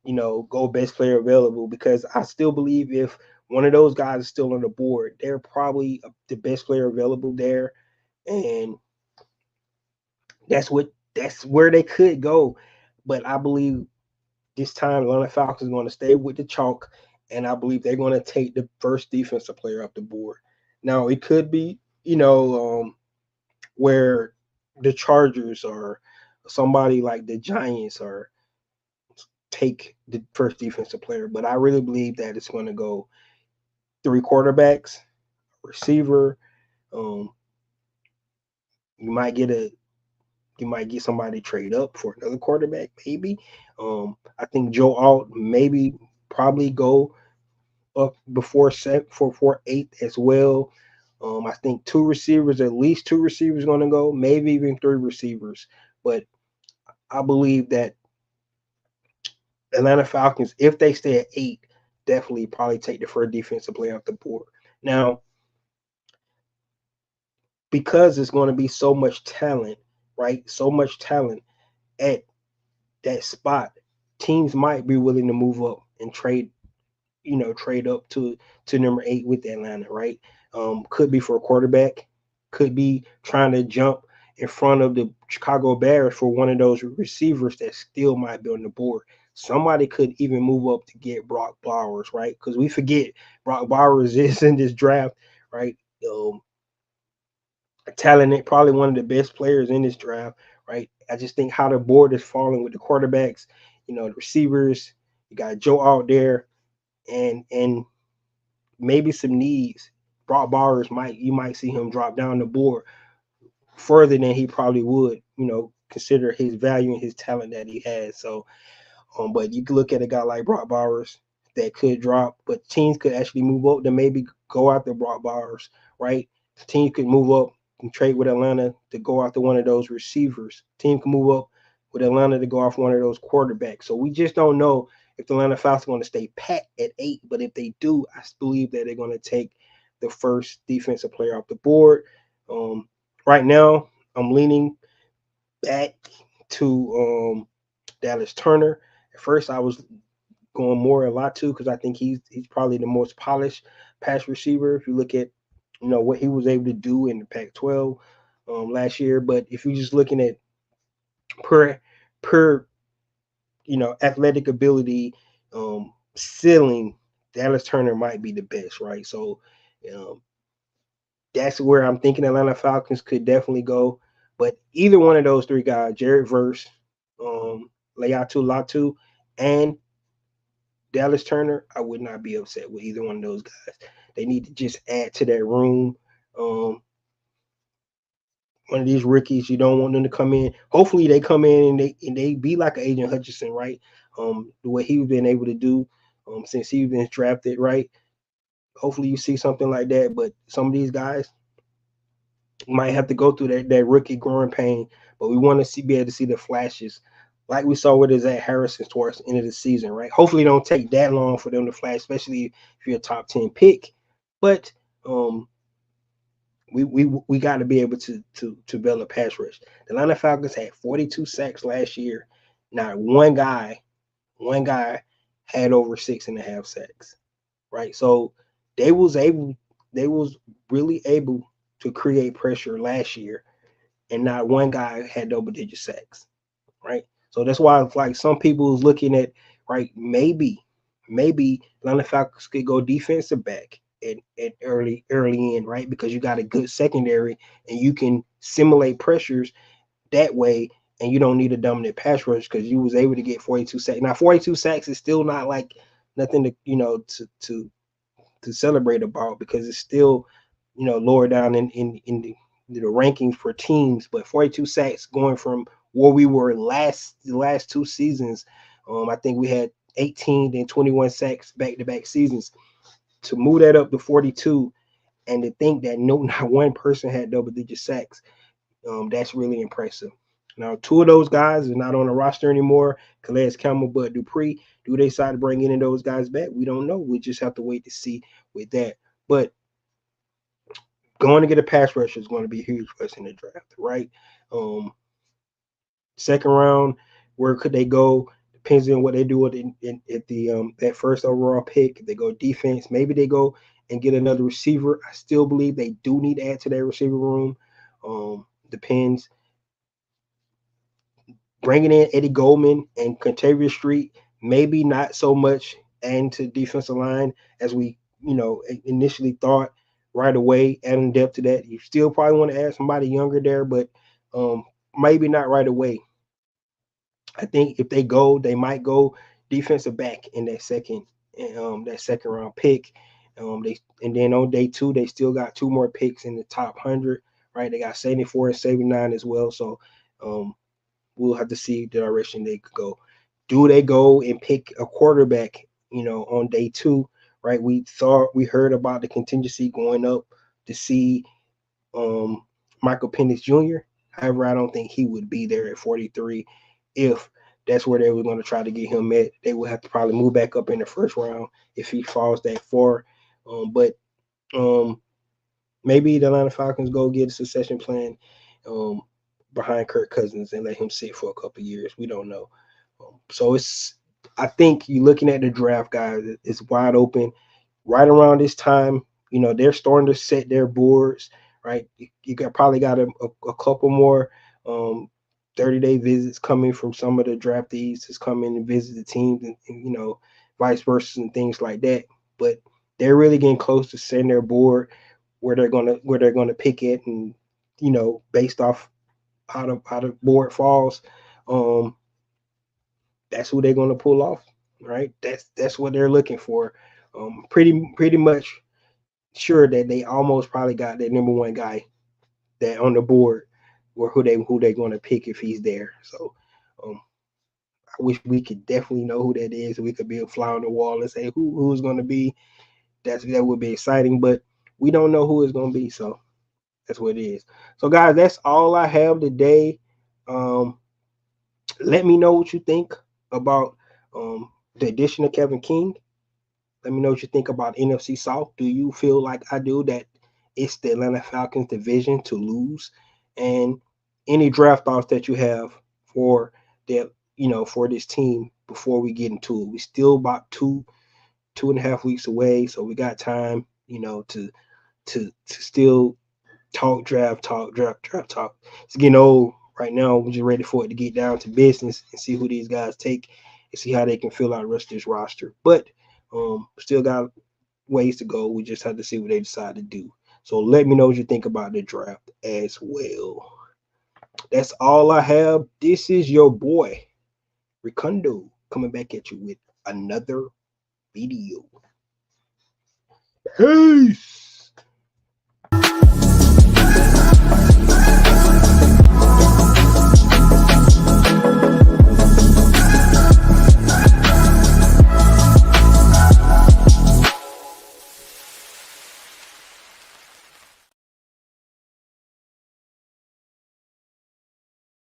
Speaker 1: go best player available, because I still believe if one of those guys is still on the board, they're probably the best player available there. And that's where they could go. But I believe this time Atlanta Falcons is going to stay with the chalk, and I believe they're going to take the first defensive player off the board. Now it could be, where the Chargers or somebody like the Giants or take the first defensive player, but I really believe that it's going to go three quarterbacks, receiver. Um, you might get somebody trade up for another quarterback, maybe. I think Joe Alt maybe probably go up before eight as well. I think at least two receivers going to go, maybe even three receivers. But I believe that Atlanta Falcons, if they stay at 8, definitely probably take the first defensive player off the board. Now, because it's going to be so much talent, right? So much talent at that spot, teams might be willing to move up and trade up to number 8 with Atlanta, right? Could be for a quarterback, could be trying to jump in front of the Chicago Bears for one of those receivers that still might be on the board. Somebody could even move up to get Brock Bowers, right? Because we forget Brock Bowers is in this draft, right? Talented, probably one of the best players in this draft, right? I just think how the board is falling with the quarterbacks, the receivers. You got Joe out there, and maybe some needs. Brock Bowers you might see him drop down the board further than he probably would, consider his value and his talent that he has. So, but you could look at a guy like Brock Bowers that could drop, but teams could actually move up to maybe go after Brock Bowers, right? Teams could move up and trade with Atlanta to go after one of those receivers. Team can move up with Atlanta to go off one of those quarterbacks. So we just don't know if the Atlanta Falcons are going to stay pat at 8, but if they do, I believe that they're going to take the first defensive player off the board. Right now, I'm leaning back to Dallas Turner. At first, I was going more a lot too because I think he's probably the most polished pass receiver. If you look at what he was able to do in the Pac-12 last year, but if you're just looking at per athletic ability, ceiling, Dallas Turner might be the best, right? So that's where I'm thinking Atlanta Falcons could definitely go. But either one of those three guys, Jared Verse, Leatu Latu, and Dallas Turner, I would not be upset with either one of those guys. They need to just add to that room. One of these rookies, you don't want them to come in. Hopefully, they come in and they be like an Agent Hutchinson, right? The way he's been able to do since he's been drafted, right? Hopefully, you see something like that. But some of these guys might have to go through that rookie growing pain. But we want to be able to see the flashes, like we saw with Zach Harrison towards the end of the season, right? Hopefully, it don't take that long for them to flash, especially if you're a top 10 pick. But we got to be able to build a pass rush. The Atlanta Falcons had 42 sacks last year. Not one guy had over 6.5 sacks, right? So they was really able to create pressure last year, and not one guy had double-digit sacks, right? So that's why, like, some people is looking at, right, maybe Atlanta Falcons could go defensive back at early in, right? Because you got a good secondary and you can simulate pressures that way, and you don't need a dominant pass rush because you was able to get 42 sacks. Now, 42 sacks is still not like nothing to celebrate about because it's still lower down in the rankings for teams. But 42 sacks going from where we were the last 2 seasons, I think we had 18 and 21 sacks back-to-back seasons. To move that up to 42, and to think that not one person had double-digit sacks, that's really impressive. Now, 2 of those guys are not on the roster anymore, Calais Campbell, Bud Dupree. Do they decide to bring any of those guys back? We don't know. We just have to wait to see with that. But going to get a pass rusher is going to be huge for us in the draft, right? Second round, where could they go? Depends on what they do at the that first overall pick. If they go defense, maybe they go and get another receiver. I still believe they do need to add to their receiver room. Depends. Bringing in Eddie Goldman and Contavious Street, maybe not so much into defensive line as we initially thought right away. Adding depth to that, you still probably want to add somebody younger there, but maybe not right away. I think if they go, they might go defensive back in that second round pick. And then on day 2, they still got 2 more picks in the top 100. Right, they got 74 and 79 as well. So we'll have to see the direction they could go. Do they go and pick a quarterback? On day 2, right? We heard about the contingency going up to see Michael Penix Jr. However, I don't think he would be there at 43 if that's where they were going to try to get him at. They would have to probably move back up in the first round if he falls that far. But maybe the Atlanta Falcons go get a succession plan behind Kirk Cousins and let him sit for a couple of years. We don't know. So I think you're looking at the draft, guys. It's wide open. Right around this time, they're starting to set their boards. right? You probably got a couple more 30-day visits coming from some of the draftees to come in and visit the teams, and vice versa and things like that. But they're really getting close to setting their board where they're gonna pick it, and based off how the board falls, um, that's who they're gonna pull off, right? That's what they're looking for. Pretty much sure that they almost probably got their number one guy that on the board, or who they going to pick if he's there. So um, I wish we could definitely know who that is, and we could be a fly on the wall and say who's going to be. That would be exciting, but we don't know who it's going to be. So that's what it is. So guys, that's all I have today. Um, Let me know what you think about the addition of Kevin King. Let me know what you think about NFC South. Do you feel like I do that it's the Atlanta Falcons division to lose? And any draft thoughts that you have for for this team before we get into it. We still about 2.5 weeks away, so we got time, to still draft talk. It's getting old right now. We're just ready for it to get down to business and see who these guys take and see how they can fill out the rest of this roster. But still got ways to go. We just have to see what they decide to do. So let me know what you think about the draft as well. That's all I have. This is your boy, Ricondo, coming back at you with another video. Peace.